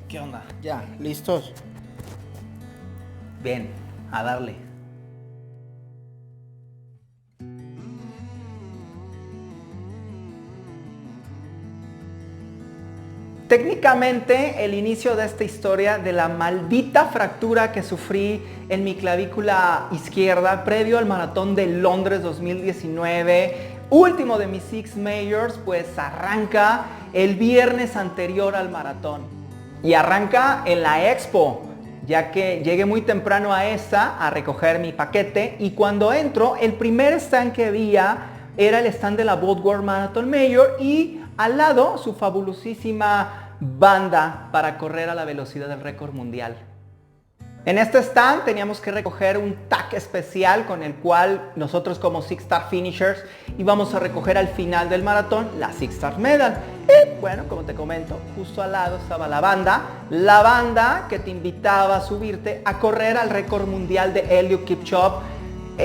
¿Qué onda? ¿Ya? ¿Listos? Bien, a darle. Técnicamente, el inicio de esta historia de la maldita fractura que sufrí en mi clavícula izquierda previo al maratón de Londres 2019, último de mis Six Majors, pues arranca el viernes anterior al maratón. Y arranca en la Expo, ya que llegué muy temprano a esta a recoger mi paquete, y cuando entro, el primer stand que había era el stand de la Bolt World Marathon Major y al lado su fabulosísima banda para correr a la velocidad del récord mundial. En este stand teníamos que recoger un tag especial con el cual nosotros como Six Star Finishers íbamos a recoger al final del maratón la Six Star Medal. Y bueno, como te comento, justo al lado estaba la banda que te invitaba a subirte a correr al récord mundial de Eliud Kipchoge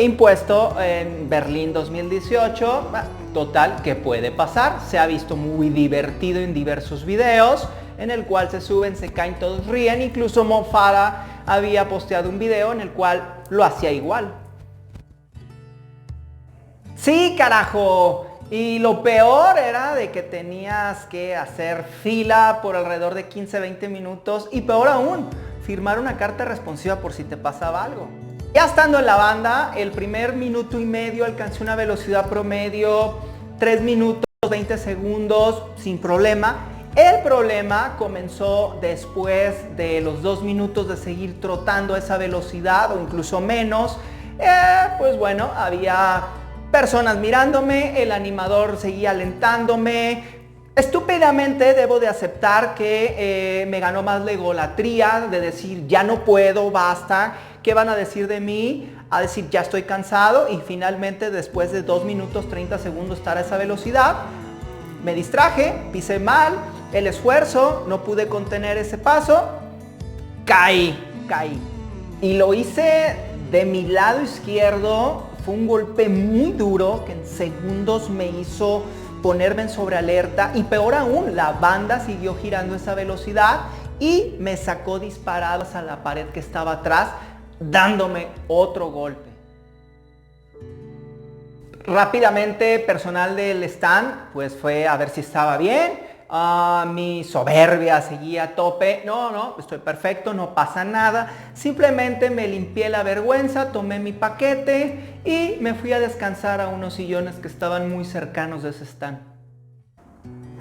impuesto en Berlín 2018. Total, ¿qué puede pasar? Se ha visto muy divertido en diversos videos en el cual se suben, se caen, todos ríen. Incluso Mo Farah había posteado un video en el cual lo hacía igual. Sí, carajo. Y lo peor era de que tenías que hacer fila por alrededor de 15-20 minutos y peor aún, firmar una carta responsiva por si te pasaba algo. Ya estando en la banda, el primer minuto y medio alcancé una velocidad promedio 3 minutos 20 segundos sin problema. El problema comenzó después de los 2 minutos de seguir trotando a esa velocidad o incluso menos. Pues bueno, había personas mirándome, el animador seguía alentándome. Estúpidamente debo de aceptar que me ganó más la egolatría de decir ya no puedo, basta, ¿qué van a decir de mí? A decir ya estoy cansado, y finalmente después de 2 minutos 30 segundos estar a esa velocidad, me distraje, pisé mal el esfuerzo, no pude contener ese paso, caí. Y lo hice de mi lado izquierdo, fue un golpe muy duro que en segundos me hizo ponerme en sobrealerta, y peor aún, la banda siguió girando esa velocidad y me sacó disparados a la pared que estaba atrás, dándome otro golpe. Rápidamente personal del stand pues fue a ver si estaba bien. Mi soberbia seguía a tope. No, estoy perfecto, no pasa nada. Simplemente me limpié la vergüenza, tomé mi paquete y me fui a descansar a unos sillones que estaban muy cercanos de ese stand.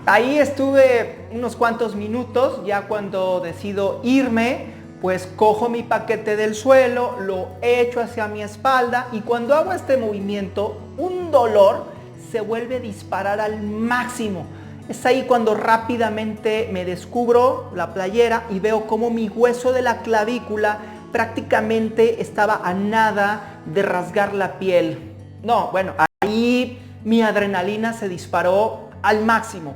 Ahí estuve unos cuantos minutos. Ya cuando decido irme, pues cojo mi paquete del suelo, lo echo hacia mi espalda, y cuando hago este movimiento, un dolor se vuelve a disparar al máximo. Es ahí cuando rápidamente me descubro la playera y veo cómo mi hueso de la clavícula prácticamente estaba a nada de rasgar la piel. No, bueno, ahí mi adrenalina se disparó al máximo.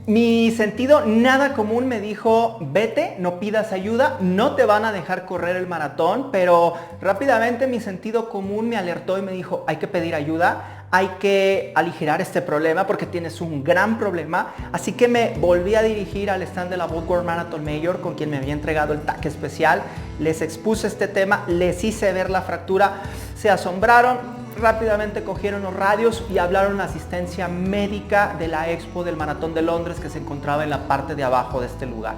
Mi sentido nada común me dijo, vete, no pidas ayuda, no te van a dejar correr el maratón, pero rápidamente mi sentido común me alertó y me dijo, hay que pedir ayuda, hay que aligerar este problema porque tienes un gran problema. Así que me volví a dirigir al stand de la Bolt World Marathon Major, con quien me había entregado el tag especial. Les expuse este tema, les hice ver la fractura, se asombraron. Rápidamente cogieron los radios y hablaron a asistencia médica de la Expo del Maratón de Londres, que se encontraba en la parte de abajo de este lugar.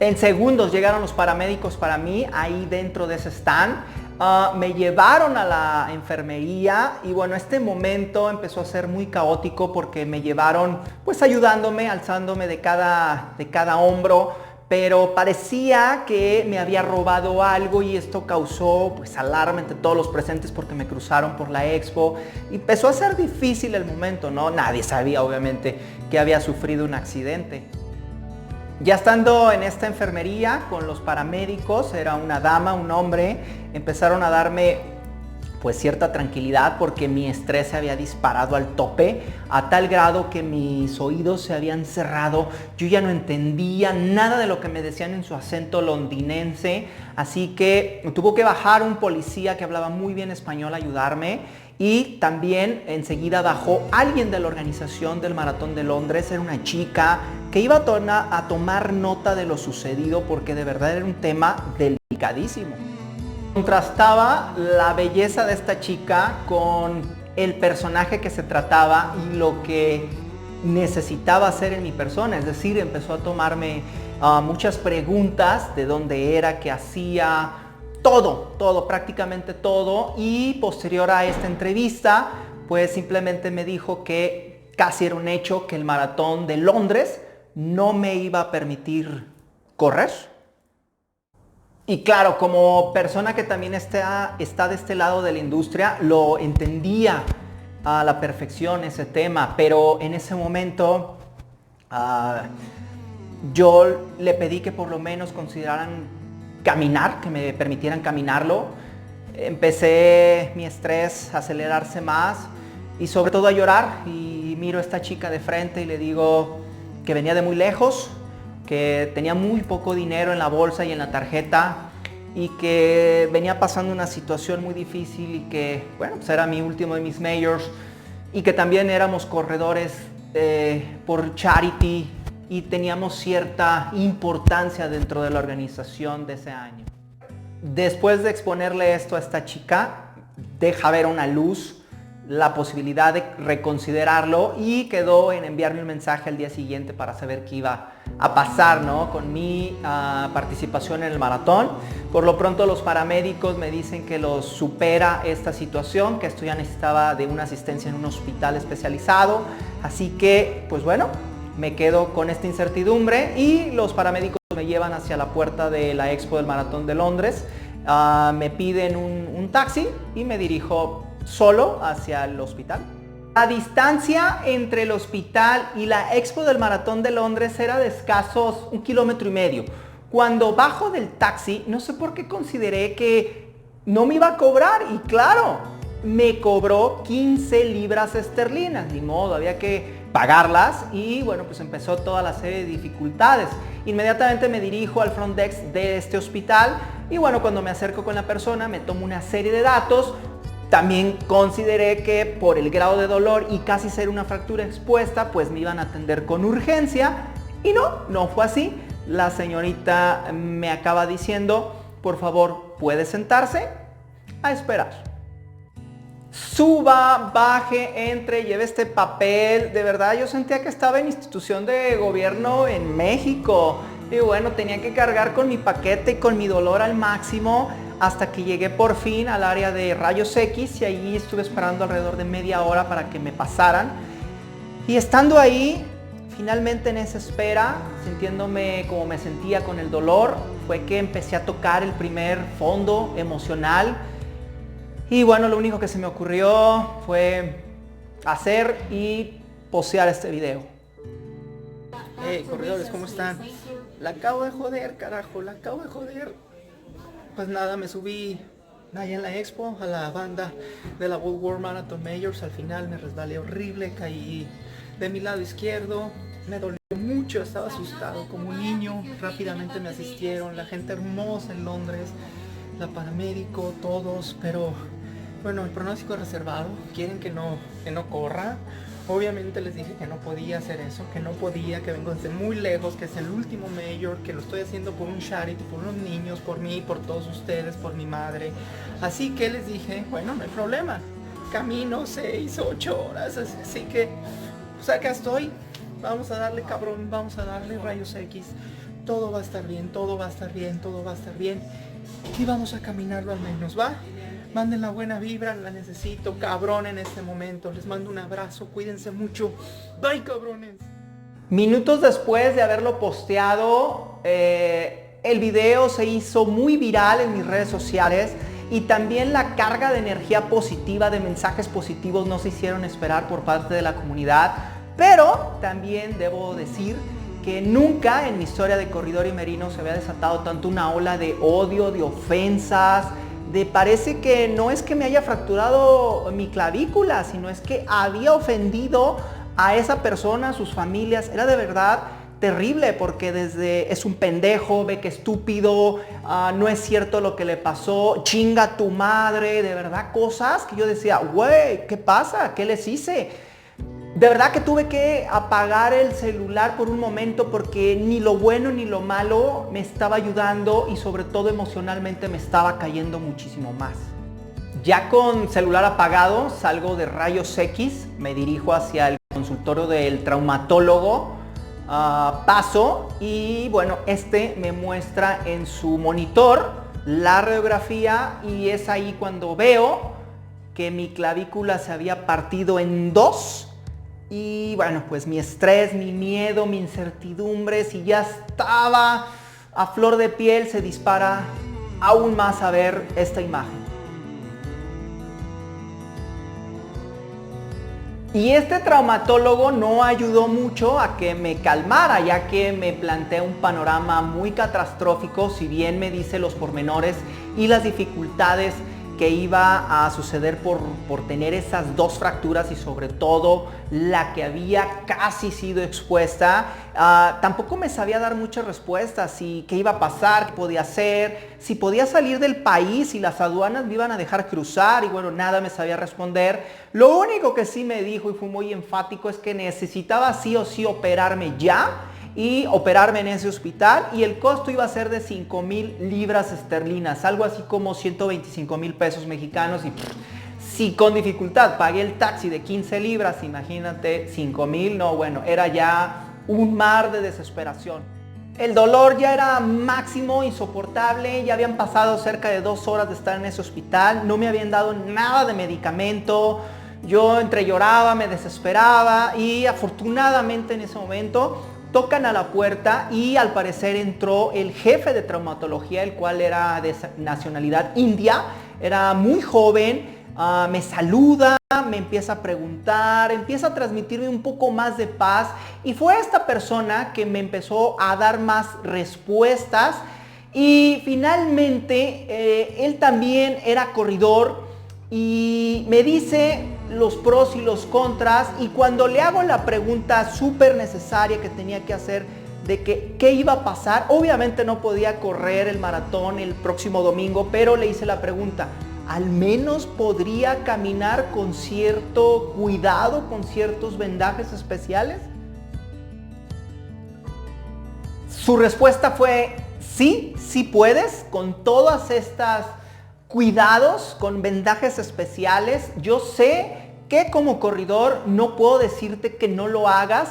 En segundos llegaron los paramédicos para mí ahí dentro de ese stand. Me llevaron a la enfermería y bueno, este momento empezó a ser muy caótico porque me llevaron pues ayudándome, alzándome de cada hombro. Pero parecía que me había robado algo y esto causó pues alarma entre todos los presentes porque me cruzaron por la Expo. Y empezó a ser difícil el momento, ¿no? Nadie sabía obviamente que había sufrido un accidente. Ya estando en esta enfermería con los paramédicos, era una dama, un hombre, empezaron a darme pues cierta tranquilidad porque mi estrés se había disparado al tope a tal grado que mis oídos se habían cerrado. Yo ya no entendía nada de lo que me decían en su acento londinense, así que tuvo que bajar un policía que hablaba muy bien español a ayudarme, y también enseguida bajó alguien de la organización del Maratón de Londres. Era una chica que iba a tomar nota de lo sucedido porque de verdad era un tema delicadísimo. Contrastaba la belleza de esta chica con el personaje que se trataba y lo que necesitaba hacer en mi persona. Es decir, empezó a tomarme muchas preguntas de dónde era, qué hacía, todo, prácticamente todo. Y posterior a esta entrevista, pues simplemente me dijo que casi era un hecho que el Maratón de Londres no me iba a permitir correr. Y claro, como persona que también está de este lado de la industria, lo entendía a la perfección ese tema, pero en ese momento yo le pedí que por lo menos consideraran caminar, que me permitieran caminarlo. Empecé mi estrés a acelerarse más y sobre todo a llorar, y miro a esta chica de frente y le digo que venía de muy lejos, que tenía muy poco dinero en la bolsa y en la tarjeta y que venía pasando una situación muy difícil y que, bueno, pues era mi último de mis majors, y que también éramos corredores por charity y teníamos cierta importancia dentro de la organización de ese año. Después de exponerle esto a esta chica, deja ver una luz la posibilidad de reconsiderarlo, y quedó en enviarme un mensaje al día siguiente para saber qué iba a pasar, ¿no?, con mi participación en el maratón. Por lo pronto los paramédicos me dicen que los supera esta situación, que esto ya necesitaba de una asistencia en un hospital especializado, así que pues bueno, me quedo con esta incertidumbre y los paramédicos me llevan hacia la puerta de la Expo del Maratón de Londres. Me piden un taxi y me dirijo solo hacia el hospital. La distancia entre el hospital y la Expo del Maratón de Londres era de escasos 1,5 kilómetros. Cuando bajo del taxi, no sé por qué consideré que no me iba a cobrar, y claro, me cobró 15 libras esterlinas. Ni modo, había que pagarlas, y bueno, pues empezó toda la serie de dificultades. Inmediatamente me dirijo al front desk de este hospital y bueno, cuando me acerco con la persona me tomo una serie de datos. También consideré que por el grado de dolor y casi ser una fractura expuesta, pues me iban a atender con urgencia, y no fue así. La señorita me acaba diciendo, por favor, ¿puede sentarse? A esperar. Suba, baje, entre, lleve este papel. De verdad yo sentía que estaba en institución de gobierno en México. Y bueno, tenía que cargar con mi paquete y con mi dolor al máximo hasta que llegué por fin al área de rayos X, y ahí estuve esperando alrededor de media hora para que me pasaran. Y estando ahí, finalmente en esa espera, sintiéndome como me sentía con el dolor, fue que empecé a tocar el primer fondo emocional. Y bueno, lo único que se me ocurrió fue hacer y postear este video. Hey, corredores, ¿cómo están? La acabo de joder, carajo, la acabo de joder. Pues nada, me subí allá en la expo a la banda de la World Marathon Majors. Al final me resbalé horrible, caí de mi lado izquierdo, me dolió mucho, estaba asustado como un niño. Rápidamente me asistieron, la gente hermosa en Londres, la paramédico, todos, pero bueno, el pronóstico es reservado, quieren que no corra. Obviamente les dije que no podía hacer eso, que no podía, que vengo desde muy lejos, que es el último major, que lo estoy haciendo por un charity, por unos niños, por mí, por todos ustedes, por mi madre. Así que les dije, bueno, no hay problema, camino 6, 8 horas, así que pues acá estoy, vamos a darle, cabrón, vamos a darle rayos X, todo va a estar bien, todo va a estar bien, todo va a estar bien, y vamos a caminarlo al menos, ¿va? Manden la buena vibra, la necesito, cabrón, en este momento. Les mando un abrazo, cuídense mucho. Bye, cabrones. Minutos después de haberlo posteado, el video se hizo muy viral en mis redes sociales, y también la carga de energía positiva, de mensajes positivos, no se hicieron esperar por parte de la comunidad. Pero también debo decir que nunca en mi historia de corredor y merino se había desatado tanto una ola de odio, de ofensas, parece que no es que me haya fracturado mi clavícula, sino es que había ofendido a esa persona, a sus familias. Era de verdad terrible, porque desde es un pendejo, ve que estúpido, no es cierto lo que le pasó, chinga tu madre, de verdad cosas que yo decía, güey, ¿qué pasa? ¿Qué les hice? De verdad que tuve que apagar el celular por un momento, porque ni lo bueno ni lo malo me estaba ayudando, y sobre todo emocionalmente me estaba cayendo muchísimo más. Ya con celular apagado, salgo de rayos X, me dirijo hacia el consultorio del traumatólogo, paso y bueno, me muestra en su monitor la radiografía, y es ahí cuando veo que mi clavícula se había partido en dos. Y bueno, pues mi estrés, mi miedo, mi incertidumbre, si ya estaba a flor de piel, se dispara aún más a ver esta imagen. Y este traumatólogo no ayudó mucho a que me calmara, ya que me plantea un panorama muy catastrófico, si bien me dice los pormenores y las dificultades que iba a suceder por tener esas dos fracturas, y sobre todo la que había casi sido expuesta. Tampoco me sabía dar muchas respuestas, y qué iba a pasar, qué podía hacer, si podía salir del país y las aduanas me iban a dejar cruzar, y bueno, nada me sabía responder. Lo único que sí me dijo, y fue muy enfático, es que necesitaba sí o sí operarme ya, y operarme en ese hospital, y el costo iba a ser de 5,000 libras esterlinas, algo así como 125,000 pesos mexicanos. Y si con dificultad pagué el taxi de 15 libras, imagínate 5,000, no, bueno, era ya un mar de desesperación. El dolor ya era máximo, insoportable, ya habían pasado cerca de 2 horas de estar en ese hospital, no me habían dado nada de medicamento, yo entre lloraba, me desesperaba, y afortunadamente en ese momento tocan a la puerta, y al parecer entró el jefe de traumatología, el cual era de nacionalidad india, era muy joven, me saluda, me empieza a preguntar, empieza a transmitirme un poco más de paz, y fue esta persona que me empezó a dar más respuestas. Y finalmente él también era corredor, y me dice los pros y los contras, y cuando le hago la pregunta súper necesaria que tenía que hacer de que qué iba a pasar, obviamente no podía correr el maratón el próximo domingo, pero le hice la pregunta, al menos podría caminar con cierto cuidado, con ciertos vendajes especiales. Su respuesta fue sí, sí puedes, con todas estas cuidados, con vendajes especiales. Yo sé que como corredor no puedo decirte que no lo hagas.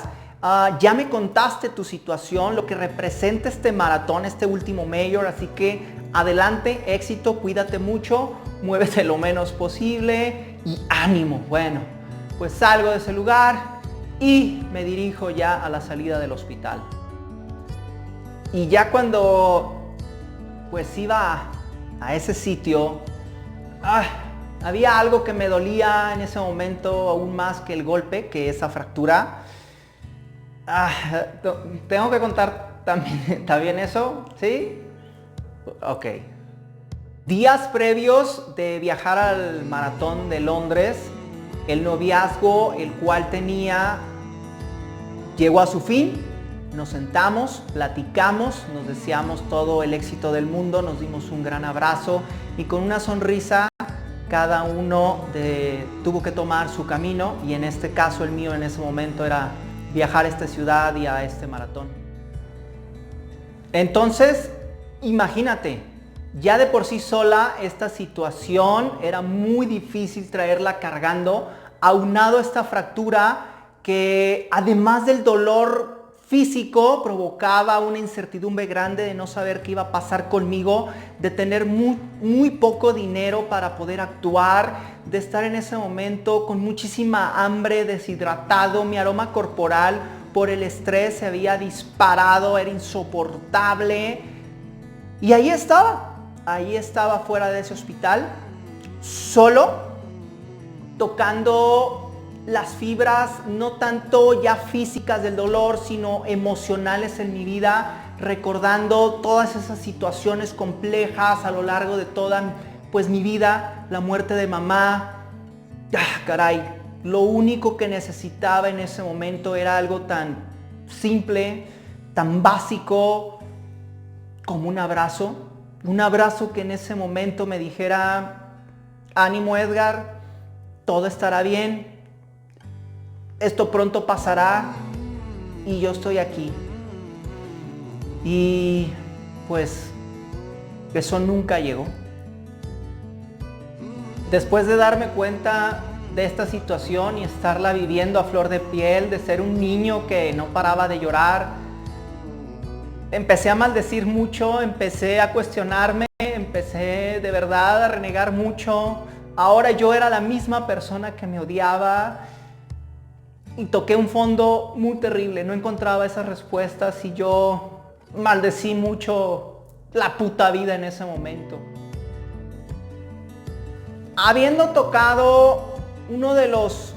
Ya me contaste tu situación, lo que representa este maratón, este último mayor, así que adelante, éxito, cuídate mucho, muévete lo menos posible y ánimo. Bueno, pues salgo de ese lugar y me dirijo ya a la salida del hospital. Y ya cuando pues iba a ese sitio, había algo que me dolía en ese momento aún más que el golpe, que esa fractura. Tengo que contar también eso, ¿sí? Ok. Días previos de viajar al maratón de Londres, el noviazgo el cual tenía llegó a su fin. Nos sentamos, platicamos, nos deseamos todo el éxito del mundo, nos dimos un gran abrazo, y con una sonrisa cada uno tuvo que tomar su camino, y en este caso el mío en ese momento era viajar a esta ciudad y a este maratón. Entonces, imagínate, ya de por sí sola esta situación era muy difícil traerla cargando, aunado a esta fractura que además del dolor físico provocaba una incertidumbre grande de no saber qué iba a pasar conmigo, de tener muy poco dinero para poder actuar, de estar en ese momento con muchísima hambre, deshidratado, mi aroma corporal por el estrés se había disparado, era insoportable. Y ahí estaba fuera de ese hospital, solo, tocando las fibras no tanto ya físicas del dolor, sino emocionales en mi vida, recordando todas esas situaciones complejas a lo largo de toda pues mi vida, la muerte de mamá. Caray, lo único que necesitaba en ese momento era algo tan simple, tan básico como un abrazo que en ese momento me dijera: ánimo Edgar, todo estará bien, esto pronto pasará y yo estoy aquí. Y pues eso nunca llegó. Después de darme cuenta de esta situación y estarla viviendo a flor de piel, de ser un niño que no paraba de llorar, empecé a maldecir mucho, empecé a cuestionarme, empecé de verdad a renegar mucho. Ahora yo era la misma persona que me odiaba y toqué un fondo muy terrible. No encontraba esas respuestas y yo maldecí mucho la puta vida en ese momento. Habiendo tocado uno de los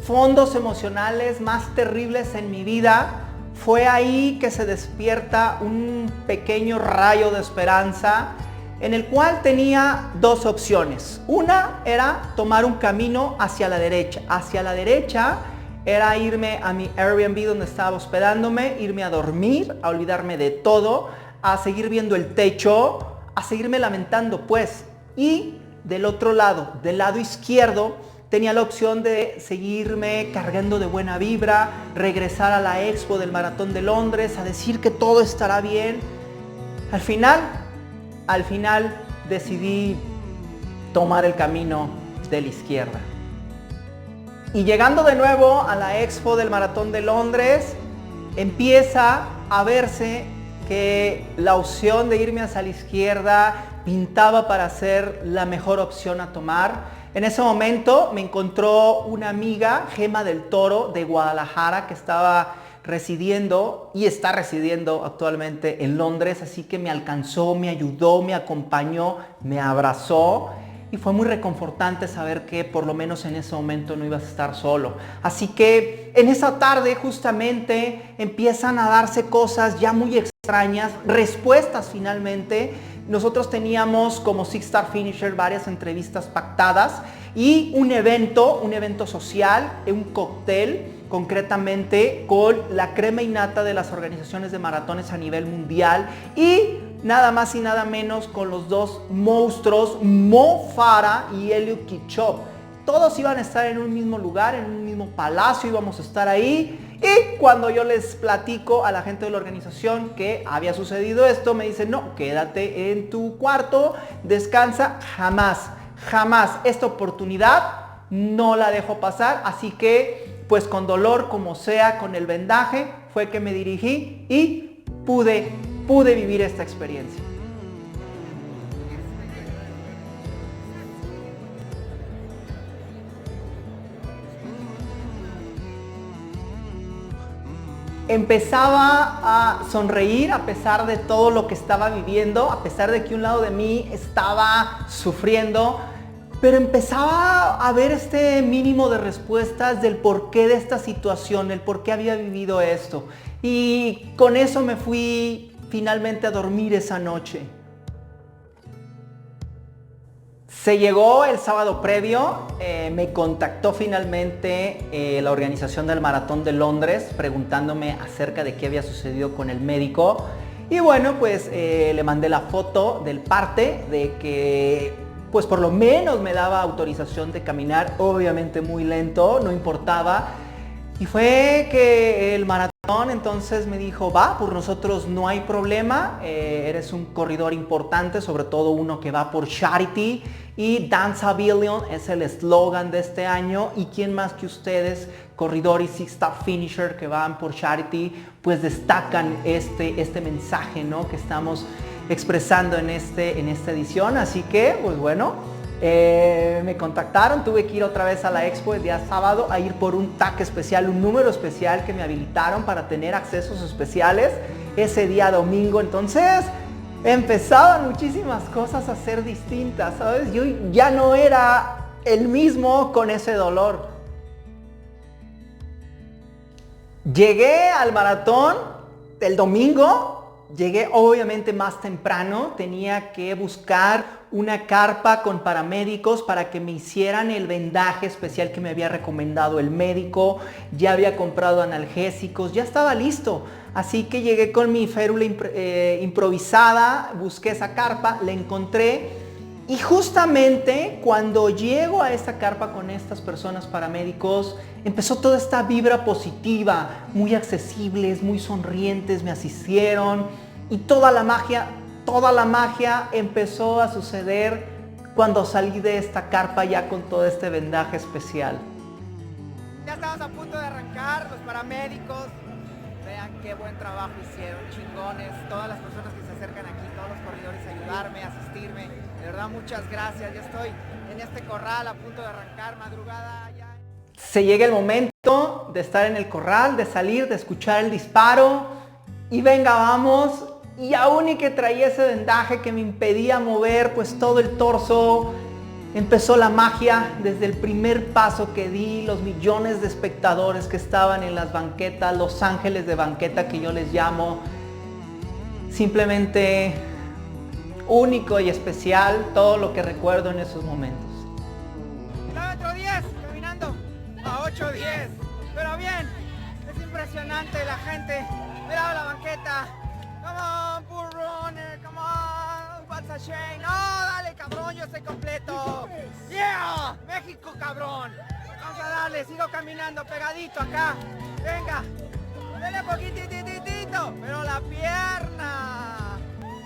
fondos emocionales más terribles en mi vida, fue ahí que se despierta un pequeño rayo de esperanza en el cual tenía dos opciones. Una era tomar un camino hacia la derecha. Hacia la derecha era irme a mi Airbnb donde estaba hospedándome, irme a dormir, a olvidarme de todo, a seguir viendo el techo, a seguirme lamentando pues. Y del otro lado, del lado izquierdo, tenía la opción de seguirme cargando de buena vibra, regresar a la expo del Maratón de Londres, a decir que todo estará bien. Al final decidí tomar el camino de la izquierda. Y llegando de nuevo a la expo del Maratón de Londres, empieza a verse que la opción de irme hacia la izquierda pintaba para ser la mejor opción a tomar. En ese momento me encontró una amiga, Gema del Toro, de Guadalajara, que estaba residiendo y está residiendo actualmente en Londres, así que me alcanzó, me ayudó, me acompañó, me abrazó y fue muy reconfortante saber que por lo menos en ese momento no ibas a estar solo. Así que en esa tarde justamente empiezan a darse cosas ya muy extrañas, respuestas finalmente. Nosotros teníamos como Six Star Finisher varias entrevistas pactadas y un evento social, un cóctel concretamente con la crema innata de las organizaciones de maratones a nivel mundial y nada más y nada menos con los dos monstruos Mo Farah y Eliud Kipchoge. Todos iban a estar en un mismo lugar, en un mismo palacio, íbamos a estar ahí. Y cuando yo les platico a la gente de la organización que había sucedido esto, me dicen: no, quédate en tu cuarto, descansa, jamás esta oportunidad no la dejo pasar. Así que pues con dolor como sea, con el vendaje, fue que me dirigí y pude vivir esta experiencia. Empezaba a sonreír a pesar de todo lo que estaba viviendo, a pesar de que un lado de mí estaba sufriendo, pero empezaba a ver este mínimo de respuestas del porqué de esta situación, el por qué había vivido esto. Y con eso me fui finalmente a dormir esa noche. Se llegó el sábado previo, me contactó finalmente la organización del Maratón de Londres preguntándome acerca de qué había sucedido con el médico. Y bueno, pues le mandé la foto del parte de que pues por lo menos me daba autorización de caminar, obviamente muy lento, no importaba. Y fue que el maratón entonces me dijo: va, por nosotros no hay problema, eres un corredor importante, sobre todo uno que va por charity, y Dance a Billion es el eslogan de este año, y quién más que ustedes, corredores Six Star Finisher que van por charity, pues destacan este mensaje, ¿no?, que estamos expresando en esta edición. Así que pues bueno, me contactaron, tuve que ir otra vez a la expo el día sábado a ir por un tag especial, un número especial que me habilitaron para tener accesos especiales ese día domingo. Entonces empezaban muchísimas cosas a ser distintas, ¿sabes? Yo ya no era el mismo con ese dolor. Llegué al maratón el domingo llegué obviamente más temprano, tenía que buscar una carpa con paramédicos para que me hicieran el vendaje especial que me había recomendado el médico. Ya había comprado analgésicos, ya estaba listo. Así que llegué con mi férula improvisada, busqué esa carpa, la encontré. Y justamente cuando llego a esta carpa con estas personas paramédicos, empezó toda esta vibra positiva, muy accesibles, muy sonrientes, me asistieron y toda la magia empezó a suceder cuando salí de esta carpa ya con todo este vendaje especial. Ya estamos a punto de arrancar, los paramédicos, vean qué buen trabajo hicieron, chingones, todas las personas que se acercan aquí, todos los corredores a ayudarme, a asistirme, de verdad muchas gracias, ya estoy en este corral a punto de arrancar, madrugada ya. Se llega el momento de estar en el corral, de salir, de escuchar el disparo y venga, vamos. Y aún y que traía ese vendaje que me impedía mover pues todo el torso, empezó la magia desde el primer paso que di, los millones de espectadores que estaban en las banquetas, los ángeles de banqueta que yo les llamo, simplemente único y especial todo lo que recuerdo en esos momentos. Kilómetro 10, caminando a 8:10, pero bien, es impresionante la gente, mira la banqueta. Come on, Bull Runner, come on, what's a shame? No, dale, cabrón, yo estoy completo. Yeah, México, cabrón. Vamos a darle, sigo caminando pegadito acá. Venga, dale poquititito, pero la pierna.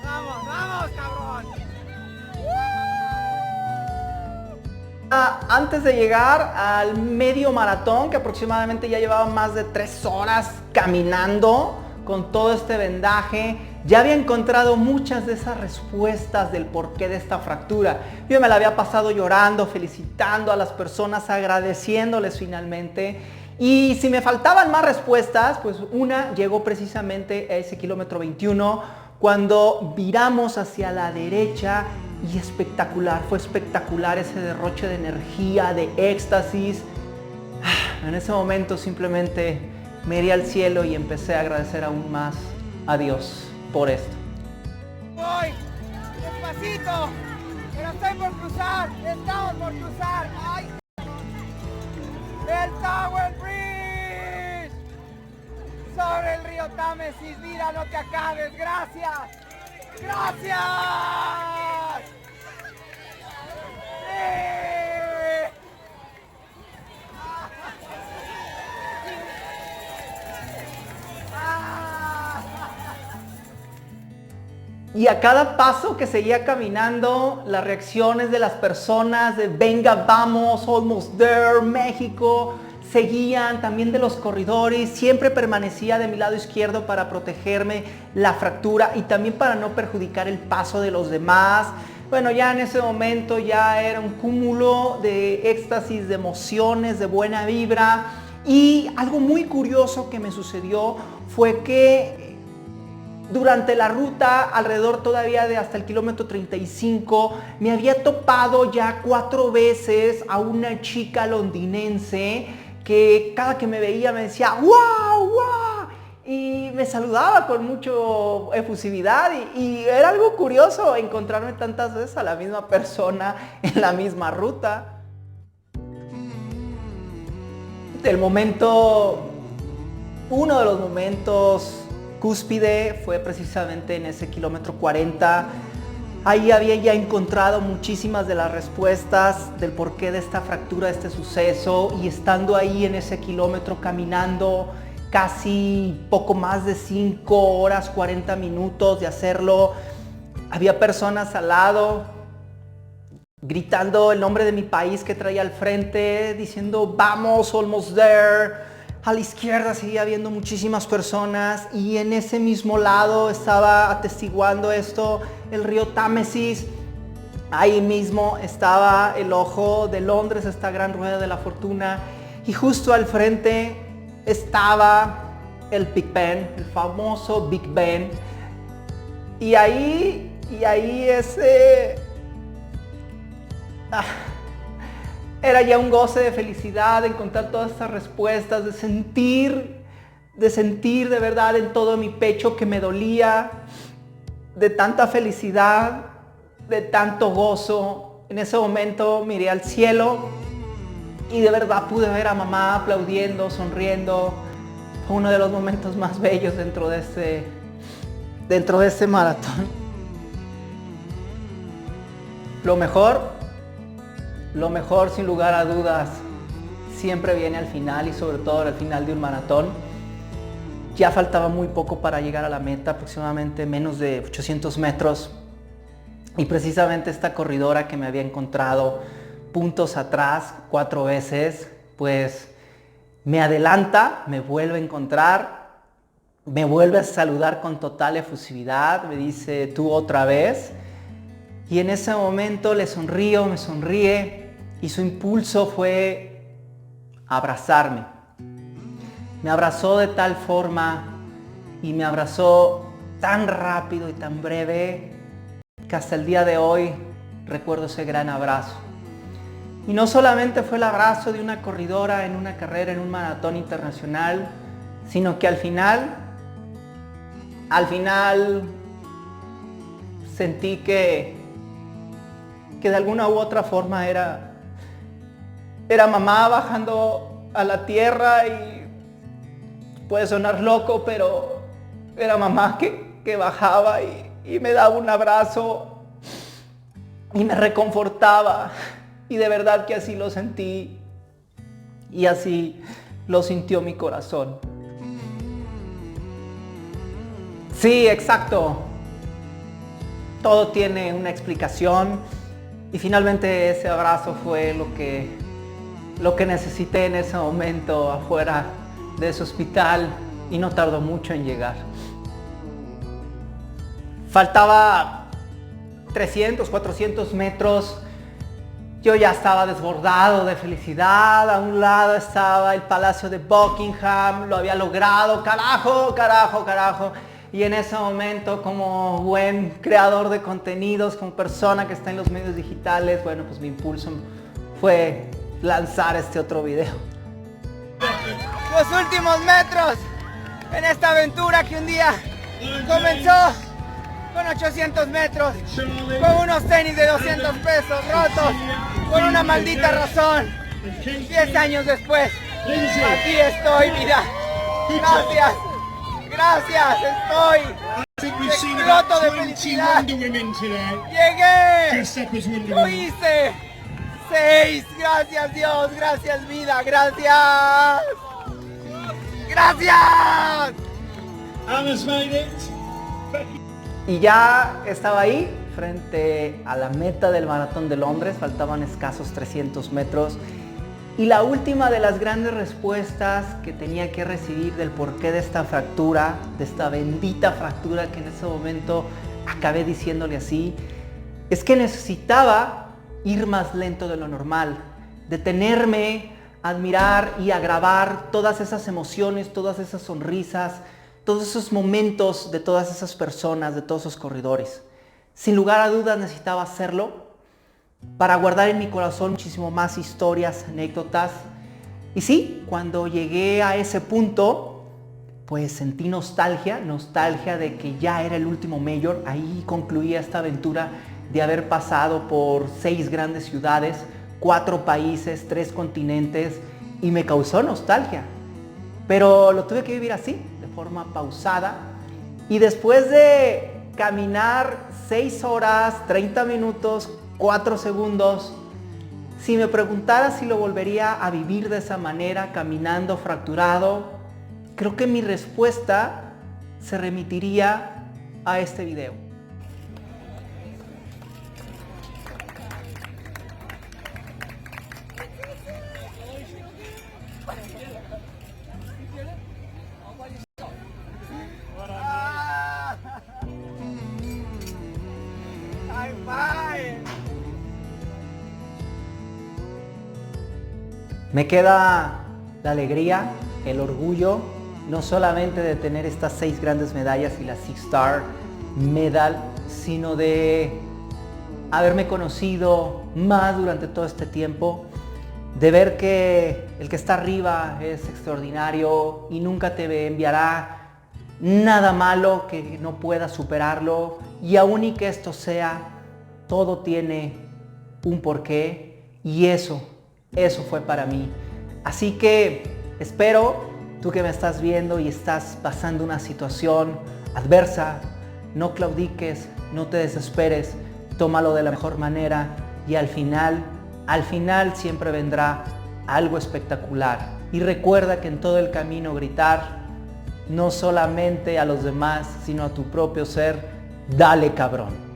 Vamos, vamos, cabrón. Antes de llegar al medio maratón, que aproximadamente ya llevaba más de 3 horas caminando, con todo este vendaje, ya había encontrado muchas de esas respuestas del porqué de esta fractura. Yo me la había pasado llorando, felicitando a las personas, agradeciéndoles finalmente. Y si me faltaban más respuestas, pues una llegó precisamente a ese kilómetro 21, cuando viramos hacia la derecha y espectacular, fue espectacular ese derroche de energía, de éxtasis. En ese momento simplemente me iré al cielo y empecé a agradecer aún más a Dios por esto. Voy, despacito, pero estoy por cruzar, estamos por cruzar. ¡Ay! El Tower Bridge sobre el río Támesis, vida, no te acabes, gracias, gracias. ¡Sí! Y a cada paso que seguía caminando, las reacciones de las personas de venga, vamos, almost there, México, seguían, también de los corredores, siempre permanecía de mi lado izquierdo para protegerme la fractura y también para no perjudicar el paso de los demás. Bueno, ya en ese momento ya era un cúmulo de éxtasis, de emociones, de buena vibra. Y algo muy curioso que me sucedió fue que durante la ruta, alrededor todavía de hasta el kilómetro 35, me había topado ya 4 veces a una chica londinense que cada que me veía me decía ¡wow, wow! Y me saludaba con mucha efusividad y era algo curioso encontrarme tantas veces a la misma persona en la misma ruta. Uno de los momentos cúspide fue precisamente en ese kilómetro 40. Ahí había ya encontrado muchísimas de las respuestas del porqué de esta fractura, de este suceso, y estando ahí en ese kilómetro caminando casi poco más de 5 horas, 40 minutos de hacerlo, había personas al lado gritando el nombre de mi país que traía al frente, diciendo vamos, almost there. A la izquierda seguía habiendo muchísimas personas y en ese mismo lado estaba atestiguando esto el río Támesis. Ahí mismo estaba el ojo de Londres, esta gran rueda de la fortuna, y justo al frente estaba el Big Ben, el famoso Big Ben. Y ahí era ya un goce de felicidad, de encontrar todas estas respuestas, de sentir de sentir de verdad en todo mi pecho que me dolía, de tanta felicidad, de tanto gozo. En ese momento miré al cielo y de verdad pude ver a mamá aplaudiendo, sonriendo. Fue uno de los momentos más bellos dentro de este maratón. Lo mejor sin lugar a dudas siempre viene al final, y sobre todo al final de un maratón. Ya faltaba muy poco para llegar a la meta, aproximadamente menos de 800 metros. Y precisamente esta corredora que me había encontrado puntos atrás 4 veces, pues me adelanta, me vuelve a encontrar, me vuelve a saludar con total efusividad, me dice tú otra vez. Y en ese momento le sonrío, me sonríe, y su impulso fue abrazarme. Me abrazó de tal forma y me abrazó tan rápido y tan breve que hasta el día de hoy recuerdo ese gran abrazo. Y no solamente fue el abrazo de una corredora en una carrera, en un maratón internacional, sino que al final sentí que de alguna u otra forma era mamá bajando a la tierra, y puede sonar loco, pero era mamá que bajaba y me daba un abrazo y me reconfortaba, y de verdad que así lo sentí y así lo sintió mi corazón. Sí, exacto. Todo tiene una explicación, y finalmente ese abrazo fue lo que necesité en ese momento afuera de ese hospital, y no tardó mucho en llegar. Faltaba 300, 400 metros. Yo ya estaba desbordado de felicidad. A un lado estaba el Palacio de Buckingham. Lo había logrado. Carajo. Y en ese momento, como buen creador de contenidos, como persona que está en los medios digitales, bueno, pues mi impulso fue lanzar este otro video. Los últimos metros en esta aventura que un día comenzó con 800 metros, con unos tenis de 200 pesos rotos, por una maldita razón. 10 años después, aquí estoy, mira. Gracias, exploto de felicidad. Llegué, lo hice. 6, gracias Dios, gracias vida, gracias. Y ya estaba ahí, frente a la meta del Maratón de Londres. Faltaban escasos 300 metros. Y la última de las grandes respuestas que tenía que recibir del porqué de esta fractura, de esta bendita fractura que en ese momento acabé diciéndole así, es que necesitaba ir más lento de lo normal, detenerme, admirar y a grabar todas esas emociones, todas esas sonrisas, todos esos momentos de todas esas personas, de todos esos corredores. Sin lugar a dudas necesitaba hacerlo para guardar en mi corazón muchísimo más historias, anécdotas. Y sí, cuando llegué a ese punto, pues sentí nostalgia de que ya era el último mayor. Ahí concluía esta aventura de haber pasado por 6 grandes ciudades, 4 países, 3 continentes, y me causó nostalgia. Pero lo tuve que vivir así, de forma pausada. Y después de caminar 6 horas, 30 minutos, 4 segundos, si me preguntara si lo volvería a vivir de esa manera, caminando fracturado, creo que mi respuesta se remitiría a este video. Me queda la alegría, el orgullo, no solamente de tener estas 6 grandes medallas y la Six Star Medal, sino de haberme conocido más durante todo este tiempo de ver que el que está arriba es extraordinario y nunca te enviará nada malo que no puedas superarlo, y aun y que esto sea, todo tiene un porqué, y eso fue para mí. Así que espero, tú que me estás viendo y estás pasando una situación adversa, no claudiques, no te desesperes, tómalo de la mejor manera y al final siempre vendrá algo espectacular. Y recuerda que en todo el camino gritar, no solamente a los demás, sino a tu propio ser, dale cabrón.